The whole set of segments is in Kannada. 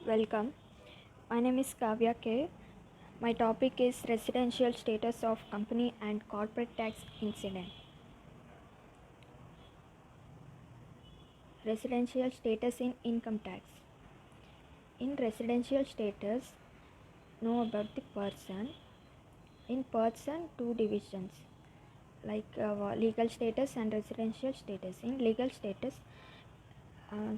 Welcome. My name is Kavya K. My topic is residential status of company and corporate tax incident. Residential status in income tax. In residential status, know about the person. In person, two divisions like legal status and residential status. In legal status, uh,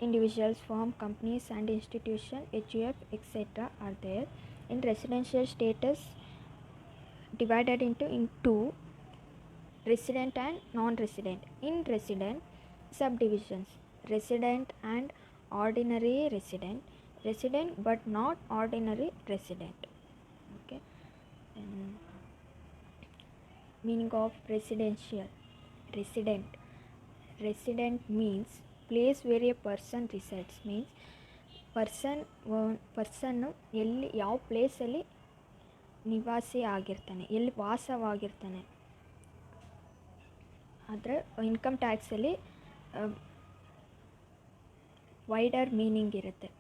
individuals, firm, companies and institution, HUF, etc. are there. In residential status, divided into two, resident and non-resident. In resident, subdivisions: resident and ordinary resident, resident but not ordinary resident. Okay. And meaning of residential: resident. Resident means place where a person resides. Means ಪರ್ಸನ್ನು ಎಲ್ಲಿ ಯಾವ ಪ್ಲೇಸಲ್ಲಿ ನಿವಾಸಿ ಆಗಿರ್ತಾನೆ, ಎಲ್ಲಿ ವಾಸವಾಗಿರ್ತಾನೆ. ಆದರೆ ಇನ್ಕಮ್ ಟ್ಯಾಕ್ಸಲ್ಲಿ ವೈಡರ್ ಮೀನಿಂಗ್ ಇರುತ್ತೆ.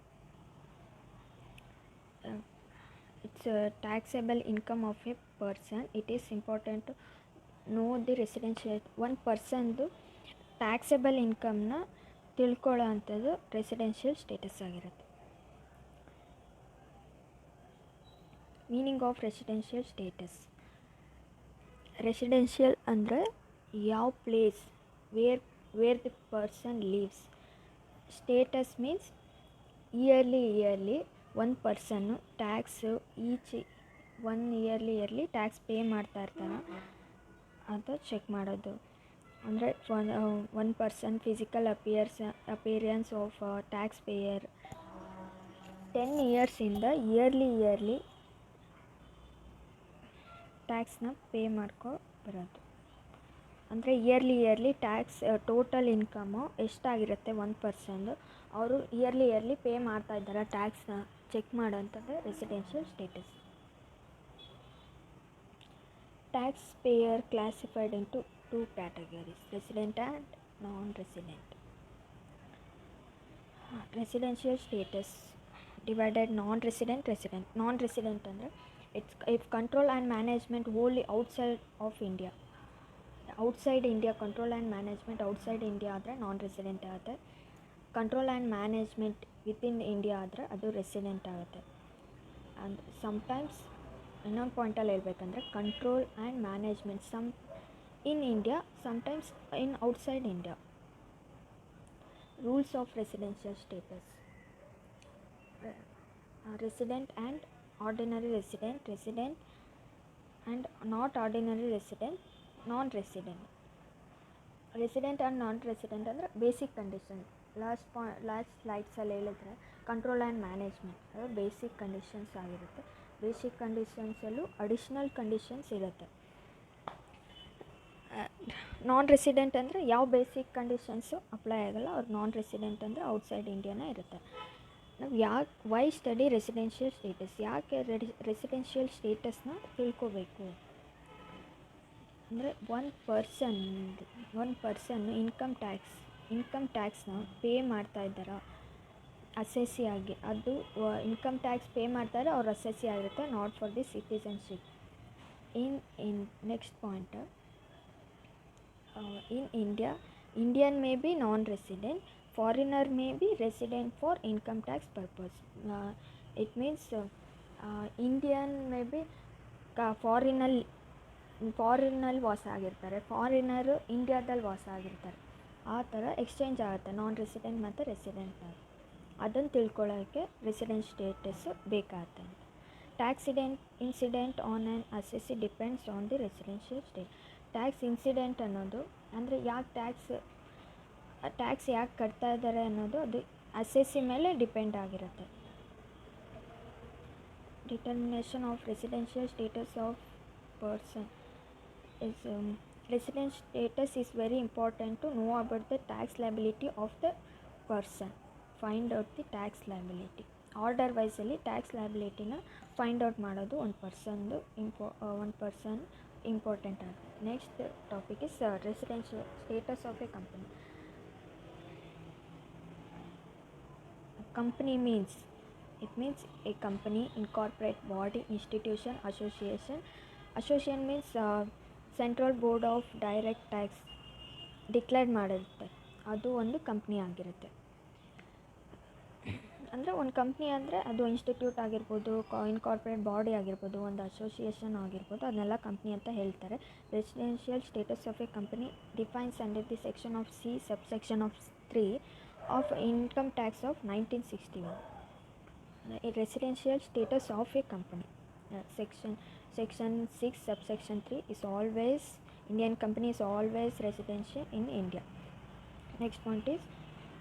It's taxable income of a person. It is important to know the residential. ಒಂದು ಪರ್ಸನ್ದು ಟ್ಯಾಕ್ಸೇಬಲ್ ಇನ್ಕಮ್ನ ತಿಳ್ಕೊಳ್ಳೋ ಅಂಥದ್ದು ರೆಸಿಡೆನ್ಷಿಯಲ್ ಸ್ಟೇಟಸ್ ಆಗಿರುತ್ತೆ. Meaning of residential status: residential ಅಂದರೆ ಯಾವ place where the person leaves. Status means yearly ಒಂದು person tax each yearly tax pay ಮಾಡ್ತಾ ಇರ್ತಾನೆ ಅದು ಚೆಕ್ ಮಾಡೋದು. ಅಂದರೆ one person physical appearance of taxpayer 10 ಇಯರ್ಸಿಂದ ಇಯರ್ಲಿ ಟ್ಯಾಕ್ಸ್ನ ಪೇ ಮಾಡ್ಕೊ ಬರೋದು. ಅಂದರೆ ಇಯರ್ಲಿ ಟ್ಯಾಕ್ಸ್ ಟೋಟಲ್ ಇನ್ಕಮು ಎಷ್ಟಾಗಿರುತ್ತೆ ಒಂದು ಪರ್ಸನ್ದು, ಅವರು ಇಯರ್ಲಿ ಪೇ ಮಾಡ್ತಾ ಇದ್ದಾರೆ ಟ್ಯಾಕ್ಸ್ನ ಚೆಕ್ ಮಾಡೋಂಥದ್ದು residential status. Taxpayer classified into two categories: resident and non resident. Residential status divided non-resident, resident. Non-resident ಅಂದರೆ if control and management only outside of India. Outside India control and management outside India ಆದರೆ ನಾನ್ ರೆಸಿಡೆಂಟ್ ಆಗುತ್ತೆ. Control and management within India ಆದರೆ ಅದು ರೆಸಿಡೆಂಟ್ ಆಗುತ್ತೆ. ಆ್ಯಂಡ್ ಸಮ್ಟೈಮ್ಸ್ ಇನ್ನೊಂದು ಪಾಯಿಂಟಲ್ಲಿ ಹೇಳ್ಬೇಕಂದ್ರೆ control and management some in India, sometimes in outside India. Rules of residential status: resident and ordinary resident, resident and not ordinary resident, non-resident. Resident and non-resident ಅಂದರೆ ಬೇಸಿಕ್ ಕಂಡೀಷನ್. ಲಾಸ್ಟ್ ಸ್ಲೈಡ್ಸಲ್ಲಿ ಹೇಳಿದ್ರೆ ಕಂಟ್ರೋಲ್ ಆ್ಯಂಡ್ ಮ್ಯಾನೇಜ್ಮೆಂಟ್ ಅದು ಬೇಸಿಕ್ ಕಂಡೀಷನ್ಸ್ ಆಗಿರುತ್ತೆ. ಬೇಸಿಕ್ ಕಂಡೀಷನ್ಸಲ್ಲೂ ಅಡಿಷ್ನಲ್ ಕಂಡೀಷನ್ಸ್ ಇರುತ್ತೆ. ನಾನ್ ರೆಸಿಡೆಂಟ್ ಅಂದರೆ ಯಾವ ಬೇಸಿಕ್ ಕಂಡೀಷನ್ಸು ಅಪ್ಲೈ ಆಗೋಲ್ಲ, ಅವ್ರು ನಾನ್ ರೆಸಿಡೆಂಟ್ ಅಂದರೆ ಔಟ್ಸೈಡ್ ಇಂಡಿಯಾನೇ ಇರುತ್ತೆ. ನಾವು ವೈ ಸ್ಟಡಿ ರೆಸಿಡೆನ್ಷಿಯಲ್ ಸ್ಟೇಟಸ್? ಯಾಕೆ ರೆಸಿಡೆನ್ಷಿಯಲ್ ಸ್ಟೇಟಸ್ನ ತಿಳ್ಕೋಬೇಕು ಅಂದರೆ ಒಂದು ಪರ್ಸನ್ ಇನ್ಕಮ್ ಟ್ಯಾಕ್ಸ್ನ ಪೇ ಮಾಡ್ತಾ ಇದ್ದಾರಾ ಅಸೆಸಿ ಆಗಿ, ಅದು ಇನ್ಕಮ್ ಟ್ಯಾಕ್ಸ್ ಪೇ ಮಾಡ್ತಾರೆ, ಅವ್ರ ಅಸೆಸಿ ಆಗಿರುತ್ತೆ, not for the citizenship. In next point, in India, Indian may be non-resident, foreigner may be resident for income tax purpose. It means Indian may be ಫಾರಿನಲ್ಲಿ ವಾಸ ಆಗಿರ್ತಾರೆ, ಫಾರಿನರು ಇಂಡಿಯಾದಲ್ಲಿ ವಾಸ ಆಗಿರ್ತಾರೆ. ಆ ಥರ ಎಕ್ಸ್ಚೇಂಜ್ ಆಗುತ್ತೆ ನಾನ್ ರೆಸಿಡೆಂಟ್ ಮತ್ತು ರೆಸಿಡೆಂಟ್. ಅದನ್ನು ತಿಳ್ಕೊಳ್ಳೋಕ್ಕೆ ರೆಸಿಡೆಂಟ್ ಸ್ಟೇಟಸ್ಸು ಬೇಕಾಗುತ್ತೆ. Tax incident on an assessee depends on the residential state. Tax incident ಅನ್ನೋದು ಅಂದರೆ ಯಾಕೆ ಟ್ಯಾಕ್ಸ್ ಯಾಕೆ ಕಟ್ತಾ ಇದ್ದಾರೆ ಅನ್ನೋದು ಅದು ಅಸೆಸಿ ಮೇಲೆ ಡಿಪೆಂಡ್ ಆಗಿರುತ್ತೆ. Determination of residential status of person is resident status is very important to know about the tax liability of the person. Find out the tax liability. Order ವೈಸಲ್ಲಿ ಟ್ಯಾಕ್ಸ್ ಲಯಬಿಲಿಟಿನ ಫೈಂಡ್ ಔಟ್ ಮಾಡೋದು ಒಂದು ಪರ್ಸನ್ ಇಂಪಾರ್ಟೆಂಟ್ ಆಗುತ್ತೆ. Next topic is residential status of a company. Company means It means a company, incorporate body, institution, association. Association means central board of direct tax declare ಮಾಡಿರುತ್ತೆ, ಅದು ಒಂದು ಕಂಪ್ನಿ ಆಗಿರುತ್ತೆ. ಅಂದರೆ ಒಂದು ಕಂಪ್ನಿ ಅಂದರೆ ಅದು ಇನ್ಸ್ಟಿಟ್ಯೂಟ್ ಆಗಿರ್ಬೋದು, ಇನ್ಕಾರ್ಪೊರೇಟ್ ಬಾಡಿ ಆಗಿರ್ಬೋದು, ಒಂದು ಅಸೋಸಿಯೇಷನ್ ಆಗಿರ್ಬೋದು, ಅದನ್ನೆಲ್ಲ ಕಂಪ್ನಿ ಅಂತ ಹೇಳ್ತಾರೆ. Residential status of a company defines under the section of C subsection of 3 of income tax of 1961. Residential status of a company, section 6 subsection 3 is always, Indian company is always residential in India. Next point is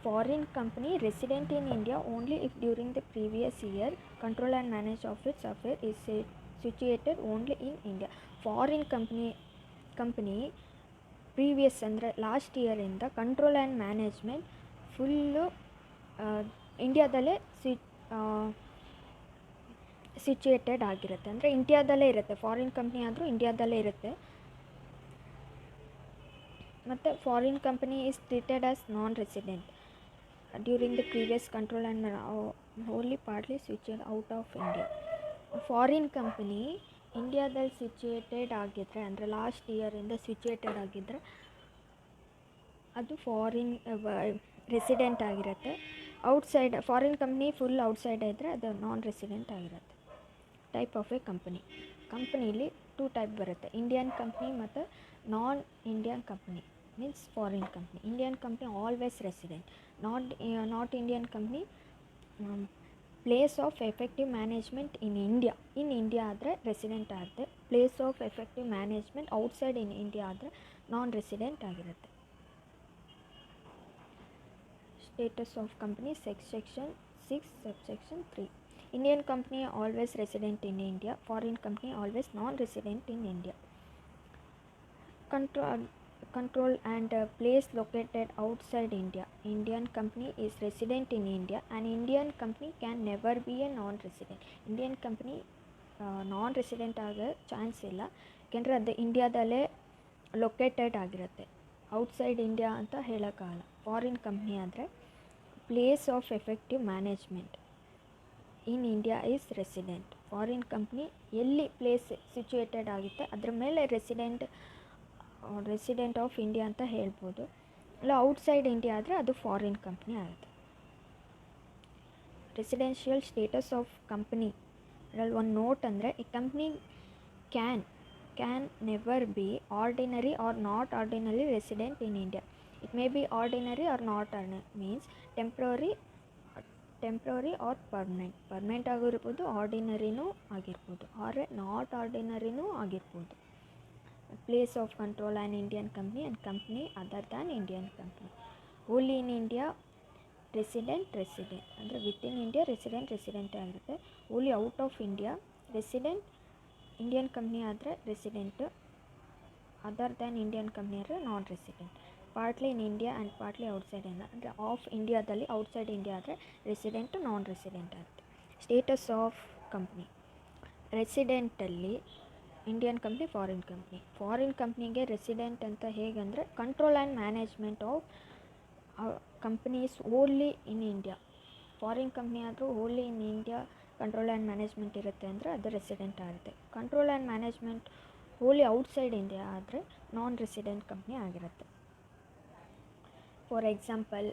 foreign company resident in India only if during the previous year control and manage of its affair is situated only in India. Foreign company previous ಅಂದರೆ ಲಾಸ್ಟ್ ಇಯರಿಂದ ಕಂಟ್ರೋಲ್ ಆ್ಯಂಡ್ ಮ್ಯಾನೇಜ್ಮೆಂಟ್ ಫುಲ್ಲು ಇಂಡಿಯಾದಲ್ಲೇ ಸಿಚುಯೇಟೆಡ್ ಆಗಿರುತ್ತೆ, ಅಂದರೆ ಇಂಡಿಯಾದಲ್ಲೇ ಇರುತ್ತೆ. ಫಾರಿನ್ ಕಂಪ್ನಿ ಆದರೂ ಇಂಡಿಯಾದಲ್ಲೇ ಇರುತ್ತೆ. ಮತ್ತು foreign company is treated as non resident during the previous control and only partly switched out of India. Foreign company ಇಂಡಿಯಾದಲ್ಲಿ ಸಿಚುಯೇಟೆಡ್ ಆಗಿದ್ದರೆ, ಅಂದರೆ ಲಾಸ್ಟ್ ಇಯರಿಂದ ಸಿಚುಯೇಟೆಡ್ ಆಗಿದ್ದರೆ ಅದು ಫಾರಿನ್ ರೆಸಿಡೆಂಟ್ ಆಗಿರುತ್ತೆ. Outside foreign company full outside ಇದ್ದರೆ ಅದು ನಾನ್ ರೆಸಿಡೆಂಟ್ ಆಗಿರುತ್ತೆ. ಟೈಪ್ ಆಫ್ ಎ ಕಂಪ್ನೀಲಿ 2 ಟೈಪ್ ಬರುತ್ತೆ, ಇಂಡಿಯನ್ ಕಂಪ್ನಿ ಮತ್ತು non Indian company means foreign company. Indian company always resident. Not Indian company place of effective management in India ಆದರೆ ರೆಸಿಡೆಂಟ್ ಆಗುತ್ತೆ. Place of effective management outside in India ಆದರೆ ನಾನ್ ರೆಸಿಡೆಂಟ್ ಆಗಿರುತ್ತೆ. Status of company section 6 subsection 3. Indian company always resident in India, foreign company always non-resident in India. Control and place located outside India. Indian company is resident in India. An Indian company can never be a non-resident. Indian company non-resident ಆಗೋ ಚಾನ್ಸ್ ಇಲ್ಲ, ಯಾಕೆಂದರೆ ಅದು ಇಂಡಿಯಾದಲ್ಲೇ ಲೊಕೇಟೆಡ್ ಆಗಿರುತ್ತೆ. ಔಟ್ಸೈಡ್ ಇಂಡಿಯಾ ಅಂತ ಹೇಳೋಕ್ಕಾಗಲ್ಲ. ಫಾರಿನ್ ಕಂಪ್ನಿ ಆದರೆ place of effective management in India is resident. Foreign company ಎಲ್ಲಿ ಪ್ಲೇಸ್ ಸಿಚುಯೇಟೆಡ್ ಆಗುತ್ತೆ ಅದ್ರ ಮೇಲೆ ರೆಸಿಡೆಂಟ್ ಆಫ್ ಇಂಡಿಯಾ ಅಂತ ಹೇಳ್ಬೋದು. ಇಲ್ಲ ಔಟ್ಸೈಡ್ ಇಂಡಿಯಾ ಆದರೆ ಅದು ಫಾರಿನ್ ಕಂಪ್ನಿ ಆಗುತ್ತೆ. ರೆಸಿಡೆನ್ಷಿಯಲ್ ಸ್ಟೇಟಸ್ ಆಫ್ ಕಂಪ್ನಿ ಅದರಲ್ಲಿ ಒಂದು ನೋಟ್ ಅಂದರೆ a company can never be ordinary or not ordinary resident in India. It may be ordinary or not ordinary, means temporary or permanent. Permanent ಆಗಿರ್ಬೋದು, ಆರ್ಡಿನರಿನೂ ಆಗಿರ್ಬೋದು, ಆರ್ ನಾಟ್ ಆರ್ಡಿನರಿನೂ ಆಗಿರ್ಬೋದು. Place of control an Indian company and company other than Indian company. Only in India resident ಅಂದರೆ ವಿತಿನ್ ಇಂಡಿಯಾ ರೆಸಿಡೆಂಟ್ ಆಗಿರುತ್ತೆ. Only out of India resident, Indian company ಆದರೆ resident, other than Indian company ಆದರೆ non resident. Partly in India and partly outside India, ಅಂದರೆ ಆಫ್ ಇಂಡಿಯಾದಲ್ಲಿ ಔಟ್ಸೈಡ್ ಇಂಡಿಯಾ ಆದರೆ ರೆಸಿಡೆಂಟು ನಾನ್ ರೆಸಿಡೆಂಟ್ ಆಗುತ್ತೆ. ಸ್ಟೇಟಸ್ ಆಫ್ ಕಂಪ್ನಿ ರೆಸಿಡೆಂಟಲ್ಲಿ ಇಂಡಿಯನ್ ಕಂಪ್ನಿ, ಫಾರಿನ್ ಕಂಪ್ನಿಗೆ ರೆಸಿಡೆಂಟ್ ಅಂತ ಹೇಗಂದರೆ control and management of companies only in India. Foreign company ಆದರೂ only in India control and management ಇರುತ್ತೆ ಅಂದರೆ ಅದು ರೆಸಿಡೆಂಟ್ ಆಗುತ್ತೆ. Control and management only outside India ಆದರೆ ನಾನ್ ರೆಸಿಡೆಂಟ್ ಕಂಪ್ನಿ ಆಗಿರುತ್ತೆ. For example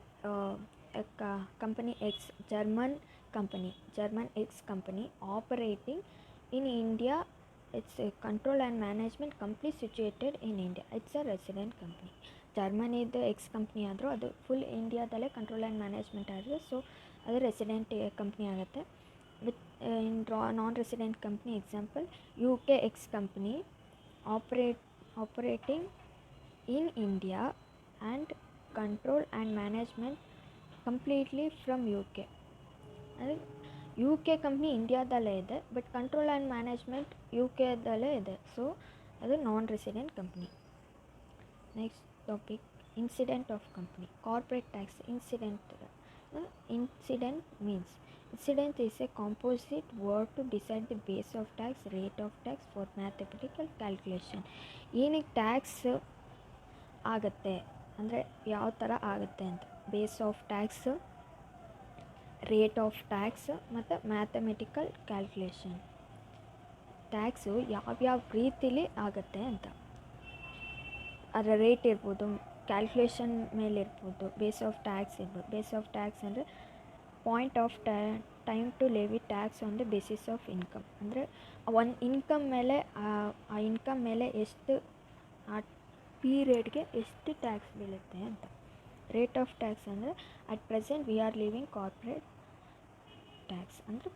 company X, German X company operating in India, its control and management completely situated in India. It's a resident company. ಜರ್ಮನಿದು ಎಕ್ಸ್ ಕಂಪ್ನಿ ಆದರೂ ಅದು ಫುಲ್ ಇಂಡಿಯಾದಲ್ಲೇ ಕಂಟ್ರೋಲ್ ಆ್ಯಂಡ್ ಮ್ಯಾನೇಜ್ಮೆಂಟ್ ಆಗಿದೆ, ಸೊ ಅದು ರೆಸಿಡೆಂಟ್ ಕಂಪ್ನಿ ಆಗುತ್ತೆ. Within non resident company example UK X company operating in India and control and management completely from UK. ಅಂದರೆ UK ಕಂಪ್ನಿ ಇಂಡಿಯಾದಲ್ಲೇ ಇದೆ, ಬಟ್ ಕಂಟ್ರೋಲ್ ಆ್ಯಂಡ್ ಮ್ಯಾನೇಜ್ಮೆಂಟ್ UKದಲ್ಲೇ ಇದೆ, ಸೊ ಅದು non resident company. Next topic incident of company. Corporate tax incident means, incident is a composite word to decide the base of tax, rate of tax for mathematical calculation. ಏನಕ್ಕೆ ಟ್ಯಾಕ್ಸ್ ಆಗುತ್ತೆ ಅಂದರೆ ಯಾವ ಥರ ಆಗುತ್ತೆ ಅಂತ. Base of tax rate of tax ಮತ್ತು ಮ್ಯಾಥಮೆಟಿಕಲ್ ಕ್ಯಾಲ್ಕುಲೇಷನ್. ಟ್ಯಾಕ್ಸು ಯಾವ್ಯಾವ ರೀತಿಲಿ ಆಗುತ್ತೆ ಅಂತ. ಅದರ ರೇಟ್ ಇರ್ಬೋದು, ಕ್ಯಾಲ್ಕುಲೇಷನ್ ಮೇಲೆ ಇರ್ಬೋದು, ಬೇಸ್ ಆಫ್ ಟ್ಯಾಕ್ಸ್ ಇರ್ಬೋದು. ಬೇಸ್ ಆಫ್ ಟ್ಯಾಕ್ಸ್ ಅಂದರೆ point of time to levy tax on the basis of income. ಅಂದರೆ ಒಂದು ಇನ್ಕಮ್ ಮೇಲೆ ಆ ಇನ್ಕಮ್ ಮೇಲೆ ಎಷ್ಟು ಆ ಪೀರಿಯಡ್ಗೆ ಎಷ್ಟು ಟ್ಯಾಕ್ಸ್ ಬೀಳುತ್ತೆ ಅಂತ. ರೇಟ್ ಆಫ್ ಟ್ಯಾಕ್ಸ್ ಅಂದರೆ at present we are living corporate tax. ಅಂದರೆ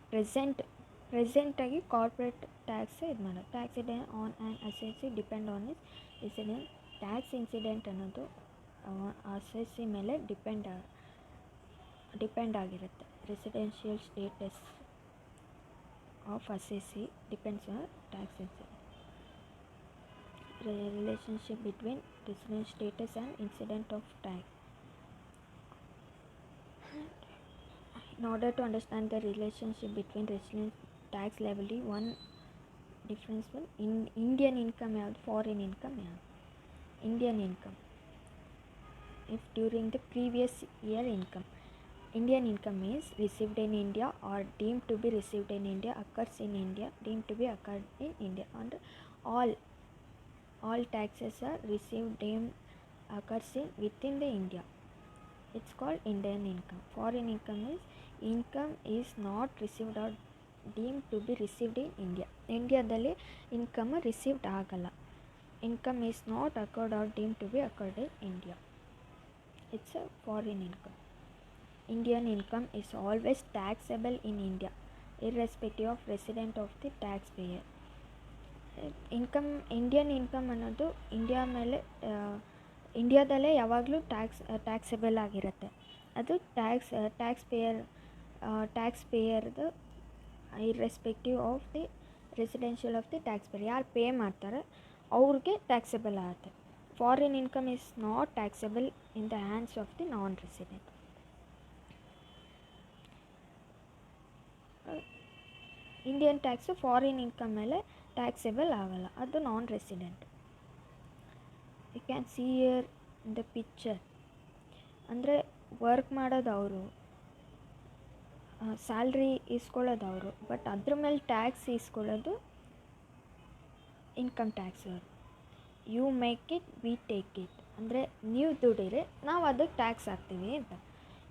ಪ್ರೆಸೆಂಟಾಗಿ ಕಾರ್ಪೊರೇಟ್ ಟ್ಯಾಕ್ಸ್ ಇದು ಮಾಡೋದು. Tax ಇಡೆಂಟ್ on an assessee depend on is resident. Tax incident ಅನ್ನೋದು ಅಸೆಸಿ ಮೇಲೆ ಡಿಪೆಂಡ್ ಆಗಿರುತ್ತೆ. Residential status of assessee depends on tax incident. Relationship between residential status and incident of tax. In order to understand the relationship between resident tax liability, one difference will in Indian income and foreign income. Indian income, if during the previous year income, Indian income is received in India or deemed to be received in India, occurs in India, deemed to be occurred in India, and all taxes are received deemed occurs in within the India. It's called Indian income. Foreign income is not received or deemed to be received in India. ಇಂಡಿಯಾದಲ್ಲಿ ಇನ್ಕಮ್ ರಿಸೀವ್ಡ್ ಆಗಲ್ಲ. Income is not accrued or deemed to be accrued in India. It's a foreign income. Indian income is always taxable in India, irrespective of resident of the taxpayer. Indian income ಅನ್ನೋದು ಇಂಡಿಯಾದಲ್ಲೇ ಯಾವಾಗಲೂ ಟ್ಯಾಕ್ಸೆಬಲ್ ಆಗಿರುತ್ತೆ. ಅದು ಟ್ಯಾಕ್ಸ್ ಪೇಯರ್ದು irrespective of the residential of the taxpayer. ಯಾರು ಪೇ ಮಾಡ್ತಾರೆ ಅವ್ರಿಗೆ ಟ್ಯಾಕ್ಸೆಬಲ್ ಆಗುತ್ತೆ. Foreign income is not taxable in the hands of the non resident. Indian tax foreign income ಮೇಲೆ ಟ್ಯಾಕ್ಸೆಬಲ್ ಆಗಲ್ಲ, ಅದು non resident. You can see here the picture. ಅಂದರೆ ವರ್ಕ್ ಮಾಡೋದವರು, ಸ್ಯಾಲ್ರಿ ಇಸ್ಕೊಳ್ಳೋದವರು, ಬಟ್ ಅದ್ರ ಮೇಲೆ ಟ್ಯಾಕ್ಸ್ ಇಸ್ಕೊಳ್ಳೋದು ಇನ್ಕಮ್ ಟ್ಯಾಕ್ಸ್ ಅವರು. You make it, we take it. ಅಂದರೆ ನೀವು ದುಡಿದ್ರೆ ನಾವು ಅದಕ್ಕೆ ಟ್ಯಾಕ್ಸ್ ಹಾಕ್ತೀವಿ ಅಂತ.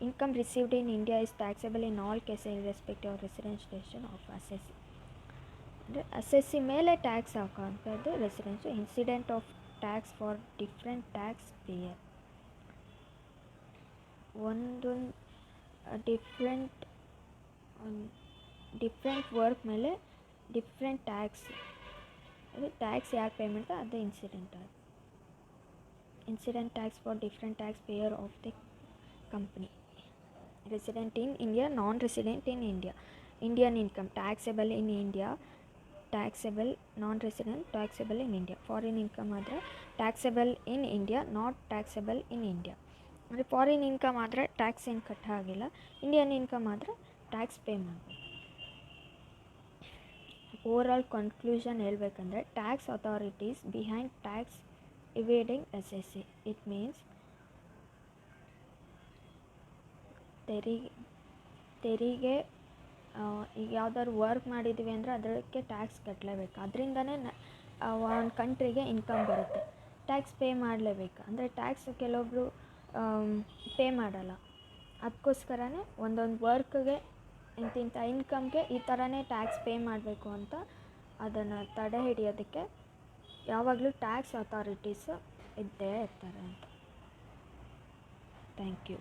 Income received in India is taxable in all cases irrespective of residential of assessee. ಅಂದರೆ ಅಸೆಸಿ ಮೇಲೆ ಟ್ಯಾಕ್ಸ್ ಹಾಕೋಂಥದ್ದು residential. Incident of tax for different taxpayer. ಒಂದೊಂದು ಡಿಫ್ರೆಂಟ್ ವರ್ಕ್ ಮೇಲೆ ಡಿಫ್ರೆಂಟ್ ಟ್ಯಾಕ್ಸ್, ಅದು ಟ್ಯಾಕ್ಸ್ ಯಾರು ಪೇ ಮಾಡ್ತಾರೆ ಅದು ಇನ್ಸಿಡೆಂಟ್. ಅದು incident tax for different taxpayer of the company. Resident in India, non resident in India. Indian income taxable in India, taxable non resident, taxable in India. Foreign income ಆದರೆ taxable in India, not taxable in India. ಅಂದರೆ ಫಾರಿನ್ ಇನ್ಕಮ್ ಆದರೆ ಟ್ಯಾಕ್ಸ್ ಏನು ಕಟ್ ಆಗಿಲ್ಲ, ಇಂಡಿಯನ್ ಇನ್ಕಮ್ ಆದರೆ ಟ್ಯಾಕ್ಸ್ ಪೇ ಮಾಡಬೇಕು. ಓವರಾಲ್ ಕನ್ಕ್ಲೂಷನ್ ಹೇಳ್ಬೇಕಂದ್ರೆ, tax authorities behind tax evading SSC. It means ತೆರಿಗೆ ಈಗ ಯಾವ್ದಾದ್ರು ವರ್ಕ್ ಮಾಡಿದ್ದೀವಿ ಅಂದರೆ ಅದಕ್ಕೆ ಟ್ಯಾಕ್ಸ್ ಕಟ್ಟಲೇಬೇಕು. ಅದರಿಂದನೇ ಒಂದು ಕಂಟ್ರಿಗೆ ಇನ್ಕಮ್ ಬರುತ್ತೆ. ಟ್ಯಾಕ್ಸ್ ಪೇ ಮಾಡಲೇಬೇಕು. ಅಂದರೆ ಟ್ಯಾಕ್ಸ್ ಕೆಲವೊಬ್ಬರು ಪೇ ಮಾಡಲ್ಲ. ಅದಕ್ಕೋಸ್ಕರನೇ ಒಂದೊಂದು ವರ್ಕ್ಗೆ ಇಂತಿಂಥ ಇನ್ಕಮ್ಗೆ ಈ ಥರನೇ ಟ್ಯಾಕ್ಸ್ ಪೇ ಮಾಡಬೇಕು ಅಂತ ಅದನ್ನು ತಡೆ ಹಿಡಿಯೋದಕ್ಕೆ ಯಾವಾಗಲೂ ಟ್ಯಾಕ್ಸ್ ಅಥಾರಿಟೀಸು ಇದ್ದೇ ಇರ್ತಾರೆ ಅಂತ. Thank you.